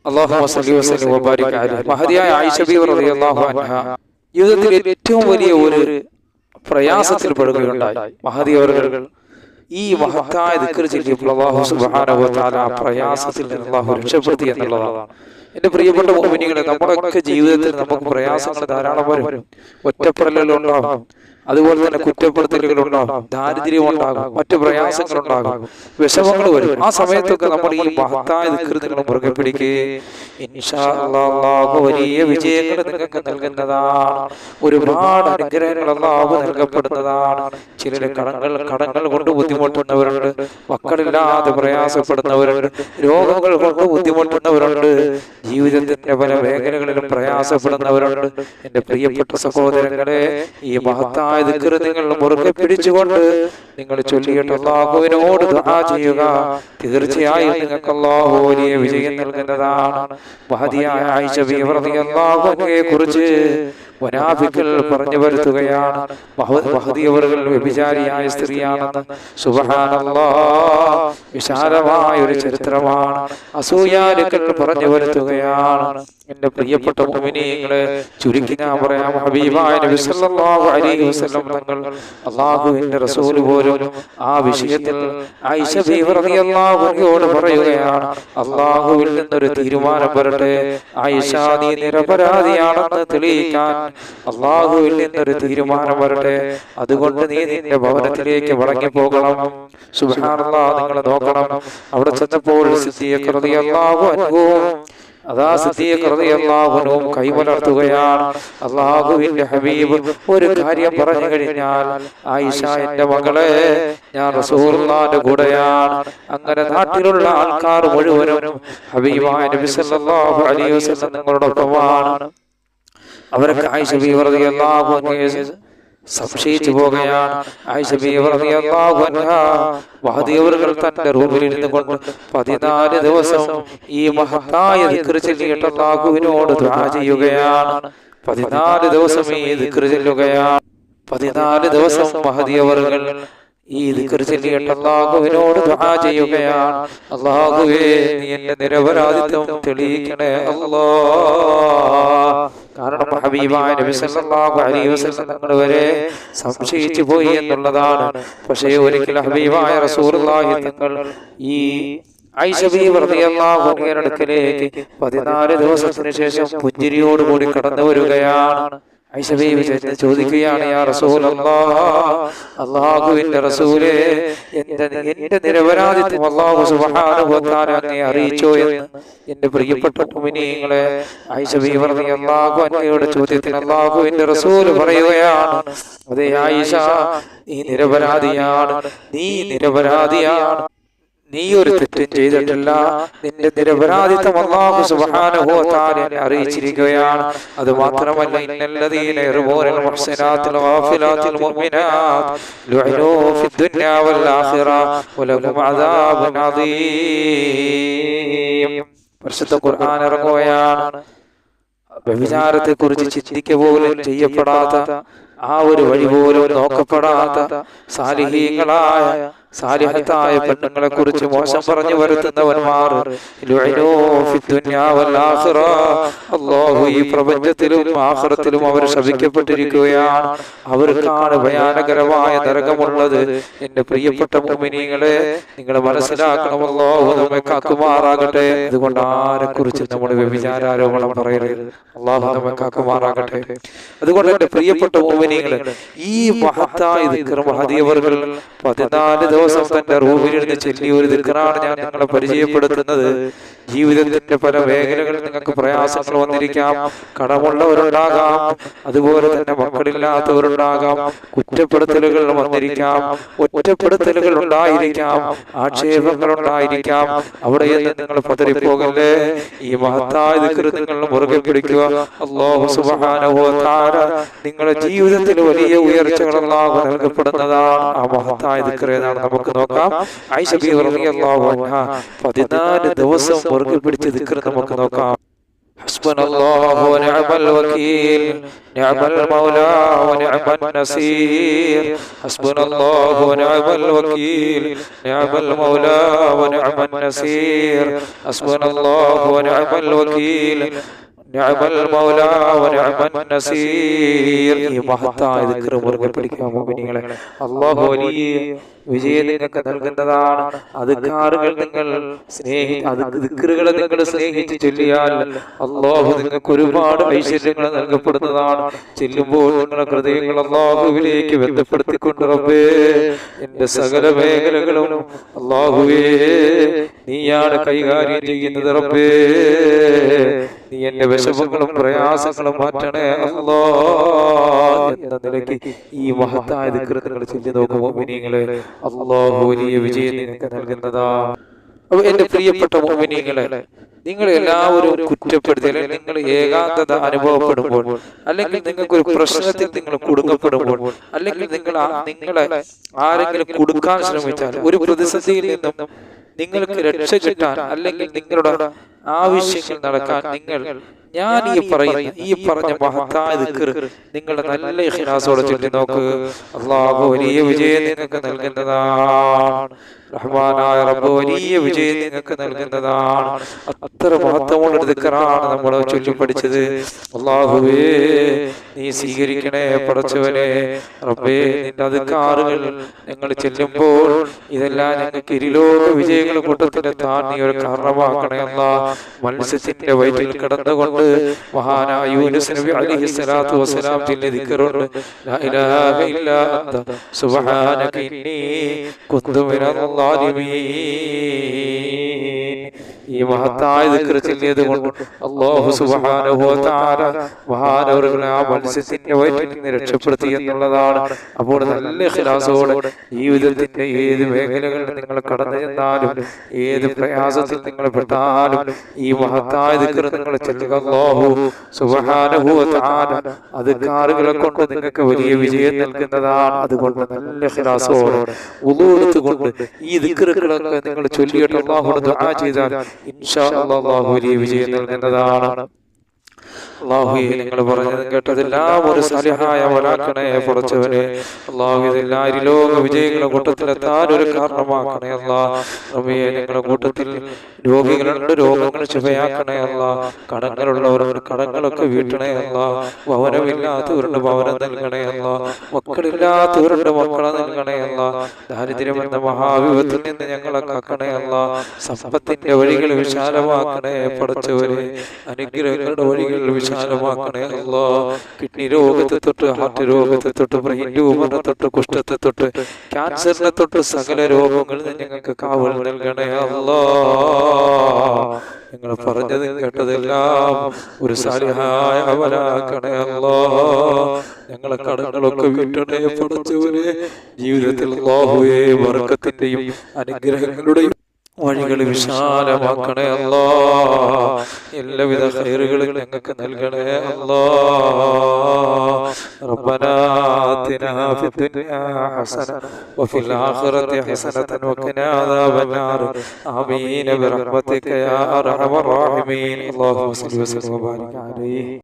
അല്ലാഹുമ്മ സ്വല്ലി വസല്ലം വബാരിക് അലൈഹി. മഹദിയായ ആയിഷ ബീവി റളിയല്ലാഹു അൻഹ ജീവിതത്തിൽ ഏറ്റവും വലിയ ഒരു പ്രയാസത്തിൽ പെടുകയുണ്ടായി. മഹദി അവர்கள் ഈ മഹത്തായ ദിക്ർ ചൊല്ലിയപ്പോൾ അല്ലാഹു സുബ്ഹാനഹു വ തആല ആ പ്രയാസത്തിൽ നിന്ന് അല്ലാഹു രക്ഷപ്പെടുത്തി എന്നുള്ളതാണ്. എന്റെ പ്രിയപ്പെട്ട മുഅ്മിനീങ്ങളെ, നമ്മുടെയൊക്കെ ജീവിതത്തിൽ നമുക്ക് പ്രയാസങ്ങൾ ധാരാളം വരും. ഒറ്റപ്പെടലുകളുണ്ടാകും, അതുപോലെ തന്നെ കുറ്റപ്പെടുത്തലുകൾ ഉണ്ടാകും, ദാരിദ്ര്യം ഉണ്ടാകും, മറ്റു പ്രയാസങ്ങൾ ഉണ്ടാകും, വിഷമങ്ങൾ വരും. ആ സമയത്തൊക്കെ നമ്മൾ ഈ മഹത്തായ ദിക്ർ നിങ്ങൾ മുറുകെ പിടിക്കുകയും ഇൻഷാ അല്ലാഹ് വലിയ വിജയങ്ങൾ നിങ്ങൾക്ക് നൽകുന്നതാണ്. ഒരുപാട് അനുഗ്രഹങ്ങൾ അല്ലാഹു നൽകപ്പെടുന്നതാണ്. ചിലര് കടങ്ങൾ കൊണ്ട് ബുദ്ധിമുട്ടുന്നവരുണ്ട്, മക്കളില്ലാതെ പ്രയാസപ്പെടുന്നവരുണ്ട്, രോഗങ്ങൾ കൊണ്ട് ബുദ്ധിമുട്ടുന്നവരുണ്ട്, ജീവിതത്തിന്റെ പല മേഖലകളിലും പ്രയാസപ്പെടുന്നവരുണ്ട്. എന്റെ പ്രിയപ്പെട്ട സഹോദരങ്ങളെ, ഈ മഹത്തായ ദിക്ർ നിങ്ങൾ മുറുകെ പിടിച്ചുകൊണ്ട് നിങ്ങൾ ചൊല്ലിയിട്ട് അല്ലാഹുവിനോട് ദുആ ചെയ്യുക. തീർച്ചയായും നിങ്ങൾക്ക് അല്ലാഹു വലിയ വിജയം നൽകുന്നതാണ്. മഹദിയായ ആയിഷ ബീവി റളിയല്ലാഹു അൻഹയെ കുറിച്ച് മുനാഫിക്കുകൾ പറഞ്ഞു വരുത്തുകയാണ്, മഹദി അവர்கள் വ്യഭിചാരിയായ സ്ത്രീയാണെന്ന്. സുബ്ഹാനല്ലാഹ്, വിശാലമായ ഒരു ചരിത്രമാണ്. അസൂയാലുക്കൾ പറഞ്ഞു വരുത്തുകയാണ്. എന്റെ പ്രിയപ്പെട്ട മുഅ്മിനീങ്ങളെ, ചുരുക്കി ഞാൻ പറയാം, ഹബീബായ നബി സല്ലല്ലാഹു അലൈഹി വസല്ലം തങ്ങൾ, അല്ലാഹുവിന്റെ റസൂൽ പോലും ആ വിഷയത്തിൽ ആയിഷ ബീവി റളിയല്ലാഹു അൻഹയോട് പറയുകയാണ്, അല്ലാഹുവിൽ നിന്നൊരു തീരുമാനം വരട്ടെ, ആയിഷ നീ നിരപരാധിയാണെന്ന് തെളിയിക്കാൻ അല്ലാഹുവിൽ നിന്നൊരു തീരുമാനം വരട്ടെ, അതുകൊണ്ട് നീ നിന്റെ ഭവനത്തിലേക്ക് മടങ്ങിപ്പോകണം. സുബ്ഹാനല്ലാഹ്, നിങ്ങൾ നോക്കണം, അവിടെ ചെന്നപ്പോൾ സിദ്ദീഖ് റളിയല്ലാഹു അൻഹു കൈമലർത്തുകയാണ്. അല്ലാഹുവിന്റെ ഹബീബ് ഒരു കാര്യം പറഞ്ഞു കഴിഞ്ഞാൽ, ആയിഷ എന്റെ മകളെ, ഞാൻ റസൂലുള്ളാഹിന്റെ കൂടെയാണ്. അങ്ങനെ നാട്ടിലുള്ള ആൾക്കാർ മുഴുവനും ഹബീബായ നബി സല്ലല്ലാഹു അലൈഹി വസല്ലം തങ്ങളോടൊപ്പമാണ്. അവരൊക്കെ ആയിഷ ബീവി റളിയല്ലാഹു അൻഹയെ സംശയിച്ചു പോകുകയാണ്. ആയിഷ ബീവി റളിയല്ലാഹു അൻഹ മഹദി അവர்கள் തന്റെ റൂമിൽ ഇരുന്നു കൊണ്ട് 14 ദിവസം ഈ മഹത്തായ ദിക്ർ ചൊല്ലിയിട്ട് അല്ലാഹുവിനോട് ദുആ ചെയ്യുകയാണ്. 14 ദിവസം ഈ ദിക്ർ ചൊല്ലുകയാണ്. 14 ദിവസം മഹദി അവர்கள் ഈ ദിക്ർ ചൊല്ലിയിട്ട് അല്ലാഹുവിനോട് ദുആ ചെയ്യുകയാണ്. അല്ലാഹുവേ, നീ എന്റെ നിരപരാധിത്വം തെളിയിക്കണേ അല്ലാഹ്. കാരണം ഹബീബായ നബി സല്ലല്ലാഹു അലൈഹി വസല്ലം തങ്ങൾ വരെ സംശയിച്ചു പോയി എന്നുള്ളതാണ്. പക്ഷേ ഒരിക്കൽ ഹബീബായ റസൂലുള്ളാഹി തങ്ങൾ ഈ ആയിഷ ബീവി റളിയല്ലാഹു അൻഹയുടെ അടുക്കലേക്ക് 14 ദിവസത്തിന് ശേഷം പുഞ്ചിരിയോടുകൂടി കടന്നു വരികയാണ്. ആയിഷ ബീവി ചോദിക്കുകയാണ്, യാ റസൂലല്ലാഹ്, അല്ലാഹുവിന്റെ റസൂലേ, എന്റെ നിരപരാധിത്വം അല്ലാഹു സുബ്ഹാനഹു വ തആല അങ്ങയെ അറിയിച്ചോ എന്ന്. എന്റെ പ്രിയപ്പെട്ട മുഅ്മിനീങ്ങളെ, ആയിഷ ബീവി റളിയല്ലാഹു അൻഹയുടെ ചോദ്യത്തിന് അല്ലാഹുവിന്റെ റസൂൽ പറയുകയാണ്, അതേ ആയിഷ, നീ നിരപരാധിയാണ്, നീ നിരപരാധിയാണ്, നീ ഒരു തെറ്റും ചെയ്തിട്ടില്ല. നിന്റെ നിരപരാധിത്വം അല്ലാഹു സുബ്ഹാനഹു വ തആല അറിയിച്ചിരിക്കുകയാണ്. അത് മാത്രമല്ല, ഇന്നല്ലദീന യർമൂനൽ മുഹ്സിനാത്തിൽ ഗാഫിലാത്തിൽ മുഅ്മിനാത്ത് ലുഇനൂ ഫിദ്ദുനിയാ വൽ ആഖിറ വലഹും അദാബുൻ അദീം. പരിശുദ്ധ ഖുർആൻ ഇറങ്ങുകയാണ്. വ്യഭിചാരത്തെ കുറിച്ച് ചിന്തിക്കുക പോലും ചെയ്യപ്പെടാത്ത, ആ ഒരു വഴി പോലും നോക്കപ്പെടാത്ത സാലിഹത്തായ പെണ്ണുങ്ങളെ കുറിച്ച് മോശം പറഞ്ഞു വരുത്തുന്നവന്മാർ അല്ലാഹു ഈ പ്രപഞ്ചത്തിലും ആഖിറത്തിലും അവർ ശപിക്കപ്പെട്ടിരിക്കുകയാണ്. അവർക്കാണ് ഭയാനകരമായ നരകമുള്ളത്. എന്റെ പ്രിയപ്പെട്ട മുഅ്മിനീങ്ങളെ, നിങ്ങൾ മനസ്സിലാക്കണം, അല്ലാഹു നമ്മെ കാക്കുമാറാകട്ടെ. അതുകൊണ്ട് ആരെ കുറിച്ച് നമ്മൾ വ്യഭിചാരോപണം പറയരുത്. അല്ലാഹു നമ്മെ കാക്കുമാറാകട്ടെ. അതുകൊണ്ട് എന്റെ പ്രിയപ്പെട്ട മുഅ്മിനീങ്ങളെ, ഈ മഹത്തായ ദിക്ർ മഹദി അവர்கள் 14 ദിവസം തന്റെ റൂമിലിരുന്ന് ചൊല്ലിയ ഒരു ദിക്റാണ് ഞാൻ നിങ്ങളെ പരിചയപ്പെടുത്തുന്നത്. ജീവിതത്തിന്റെ പല മേഖലകളിൽ നിങ്ങൾക്ക് പ്രയാസങ്ങൾ വന്നിരിക്കാം, കടമുള്ളവരുണ്ടാകാം, അതുപോലെ തന്നെ മക്കളില്ലാത്തവരുണ്ടാകാം, കുറ്റപ്പെടുത്തലുകൾ വന്നിരിക്കാം, ഒറ്റപ്പെടുത്തലുകൾ ഉണ്ടായിരിക്കാം, ആക്ഷേപങ്ങൾ ഉണ്ടായിരിക്കാം. അവിടെയെന്ന് നിങ്ങൾ പതറിപ്പോകല്ലേ. ഈ മഹത്തായ ദിക്ർ നിങ്ങൾ മുറുകെ പിടിക്കുക. അല്ലാഹു സുബ്ഹാനഹു വ തആല നിങ്ങളുടെ ജീവിതത്തിൽ വലിയ ഉയർച്ചകൾ അല്ലാഹു നൽകപ്പെടുന്നതാണ്. ആ മഹത്തായ ദിക്ർ ഏതാണ് നമുക്ക് നോക്കാം. ആയിഷ ബീവി റളിയല്ലാഹു അൻഹ 14 ദിവസം മുറുകെ പിടിച്ച ദിക്ർ നമുക്ക് നോക്കാം. حسبنا الله ونعم الوكيل نعم المولى ونعم النصير حسبنا الله ونعم الوكيل نعم المولى ونعم النصير حسبنا الله ونعم الوكيل نعم المولى ونعم النصير. ഈ മഹത്തായ ദിക്ർ മുറുകെ പിടിക്കാൻ മുഅ്മിനീങ്ങളെ, അല്ലാഹു വലിയ വിജയം നിങ്ങൾക്ക് നൽകുന്നതാണ്. അദ്കാറുകൾ നിങ്ങൾ ദിക്റുകൾ നിങ്ങൾ സ്നേഹിച്ച് ചൊല്ലിയാൽ അല്ലാഹു നിങ്ങൾക്ക് ഒരുപാട് ഐശ്വര്യങ്ങൾ നൽകപ്പെടുന്നതാണ്. ചെല്ലുമ്പോൾ നിങ്ങളുടെ ഹൃദയങ്ങൾ അല്ലാഹുവിലേക്ക് ബന്ധപ്പെടുത്തിക്കൊണ്ട് റബ്ബേ എന്റെ സകല മേഖലകളും അല്ലാഹുവേ നീയാണ് കൈകാര്യം ചെയ്യുന്നത്. റബ്ബേ നീ എന്റെ വിഷമങ്ങളും പ്രയാസങ്ങളും മാറ്റണേ അല്ലാഹ് എന്ന നിലയ്ക്ക് ഈ മഹത്തായ ദിക്ർ നിങ്ങൾ ചൊല്ലി നോക്കും മുഅ്മിനീങ്ങളെ, അല്ലാഹു വലിയ വിജയം നിങ്ങൾക്ക് നൽകുന്നതാണ്. അപ്പോൾ എന്റെ പ്രിയപ്പെട്ട മുഅ്മിനീങ്ങളെ, നിങ്ങൾ എല്ലാവരും കുറ്റപ്പെടുത്തി, അല്ലെങ്കിൽ നിങ്ങൾ ഏകാന്തത അനുഭവപ്പെടുമ്പോൾ, അല്ലെങ്കിൽ നിങ്ങൾക്ക് ഒരു പ്രശ്നത്തിൽ നിങ്ങൾ കുടുങ്ങപ്പെടുമ്പോൾ, അല്ലെങ്കിൽ നിങ്ങളെ ആരെങ്കിലും കൊടുക്കാൻ ശ്രമിച്ചാൽ, ഒരു പ്രതിസന്ധിയിൽ നിന്നും നിങ്ങൾക്ക് രക്ഷ കിട്ടാൻ, അല്ലെങ്കിൽ നിങ്ങളുടെ ആവശ്യങ്ങൾ നടക്കാൻ ഞാൻ ഈ പറഞ്ഞ മഹത്തായ ദിക്ർ നിങ്ങളുടെ നല്ല ഇഖ്ലാസോടെ ചൊല്ലി നോക്ക്. അല്ലാഹു വലിയ വിജയം നിങ്ങൾക്ക് നൽകുന്നതാണ്. റഹ്മാനായ റബ്ബ് വലിയ വിജയം നിങ്ങൾക്ക് നൽകുന്നതാണ്. അത്ര മഹത്വമുള്ള ദിക്റാണ് നമ്മൾ ചൊല്ലി പഠിച്ചത്. അല്ലാഹുവേ നീ സ്വീകരിക്കണേ പടച്ചവനെ. റബ്ബേ നിന്റെ അദ്കാറുകൾ ഞങ്ങൾ ചെല്ലുമ്പോൾ ഇതെല്ലാം ഞങ്ങൾക്ക് ഇരുലോക വിജയങ്ങൾ കൂട്ടത്തിലെത്താൻ നീ ഒരു കാരണമാക്കണേ അല്ലാഹ്. മത്സ്യത്തിന്റെ വയറ്റിൽ കിടന്നുകൊണ്ട് മഹാനായ യൂനുസ് നബി അലൈഹിസ്സലാത്തു വസ്സലാം ചൊല്ലിയ ദിക്റുണ്ട്, ലാ ഇലാഹ ഇല്ലാ അൻത സുബ്ഹാനക ഇന്നി കുന്തു മിനൽ ളാലിമീൻ. ഈ മഹത്തായ ദിക്ർ ചൊല്ലിയത് കൊണ്ട് അല്ലാഹു സുബ്ഹാനഹു വ തആല മഹാനവറുകളെ ആ മത്സ്യത്തിന്റെ വയറ്റിൽ നിന്ന് രക്ഷപ്പെടുത്തി എന്നുള്ളതാണ്. അപ്പോൾ നല്ല ഇഖ്ലാസോടെ ജീവിതത്തിന്റെ ഏത് മേഖലകളിൽ നിങ്ങൾ കടന്നു ചെന്നാലും, ഏത് പ്രയാസത്തിൽ നിങ്ങൾ പെട്ടാലും ഈ മഹത്തായ ദിക്ർ നിങ്ങൾ ചൊല്ലുക. അല്ലാഹു സുബ്ഹാനഹു വ തആല അദ്കാറുകളെ കൊണ്ട് നിങ്ങൾക്ക് വലിയ വിജയം നൽകുന്നതാണ്. അതുകൊണ്ട് നല്ല ഇഖ്ലാസോടെ വുളൂ എടുത്തുകൊണ്ട് ഈ ദിക്റുകളൊക്കെ നിങ്ങൾ ചൊല്ലിയിട്ട് അല്ലാഹുവോട് ദുആ ചെയ്താൽ ഇൻഷാ അല്ലാഹ് അല്ലാഹു വലിയ വിജയം നൽകുന്നതാണ്. അല്ലാഹുവേ നിങ്ങൾ പറഞ്ഞത് കേട്ടതെല്ലാം ഒരു സാലിഹായ വലാക്കണേ പടച്ചവനെ. അല്ലാഹു ഇതെല്ലാം ഇരുലോക വിജയങ്ങളുടെ കൂട്ടത്തിലെത്താൻ ഒരു കാരണമാക്കണേ അല്ലാഹ്. റബ്ബേ നിങ്ങളുടെ കൂട്ടത്തിൽ രോഗികളുണ്ട്, രോഗങ്ങൾ ശിഫയാക്കണേ അല്ലാഹ്. കടങ്ങളുള്ളവരുടെ കടങ്ങളൊക്കെ വീട്ടണേ അല്ലാഹ്. ഭവനമില്ലാത്തവരുടെ ഭവനം നൽകണേ അല്ലാഹ്. മക്കളില്ലാത്തവരുടെ മക്കളെ നൽകണേ അല്ലാഹ്. ദാരിദ്ര്യമെന്ന മഹാവിപത്തിൽ നിന്ന് ഞങ്ങളെ കാക്കണേ അല്ലാഹ്. സമ്പത്തിന്റെ വഴികൾ വിശാലമാക്കണേ പടച്ചവനെ. അനുഗ്രഹങ്ങളുടെ വഴികൾ വിശാലമാക്കണേ അല്ലാഹ്. കിഡ്നി രോഗത്തെ തൊട്ട്, ഹാർട്ട് രോഗത്തെ തൊട്ട്, ബ്രെയിൻ ട്യൂമറിനെ തൊട്ട്, കുഷ്ഠത്തെ തൊട്ട്, ക്യാൻസറിനെ തൊട്ട് സകല രോഗങ്ങളിൽ നിന്ന് ഞങ്ങൾക്ക് കാവൽ നൽകണേ അല്ലാഹ്. നിങ്ങൾ പറഞ്ഞത് കേട്ടതെല്ലാം ഒരു സാലിഹായ അമലാക്കണേ അല്ലാഹ്. ഞങ്ങളെ കടങ്ങളൊക്കെ വീട്ടണേ പടച്ചവനെ. ജീവിതത്തിൽ അല്ലാഹുവേ ബർക്കത്തിന്റെയും അനുഗ്രഹങ്ങളുടെയും വഴികൾ വിശാലമാക്കണേ അല്ലാഹ്. എല്ലാവിധ ഖൈറുകളും ഞങ്ങൾക്ക് നൽകണേ അല്ലാഹ്. റബ്ബനാ ആതിനാ ഫിദ്ദുനിയാ ഹസന വഫിൽ ആഖിറതി ഹസനതൻ വഖിനാ അദാബന്നാർ. ആമീൻ ബിറഹ്മതിക യാ അർഹമർ റഹീമീൻ. അല്ലാഹുമ്മ സ്വല്ലി വസല്ലിം വബാരിക് അലൈഹി.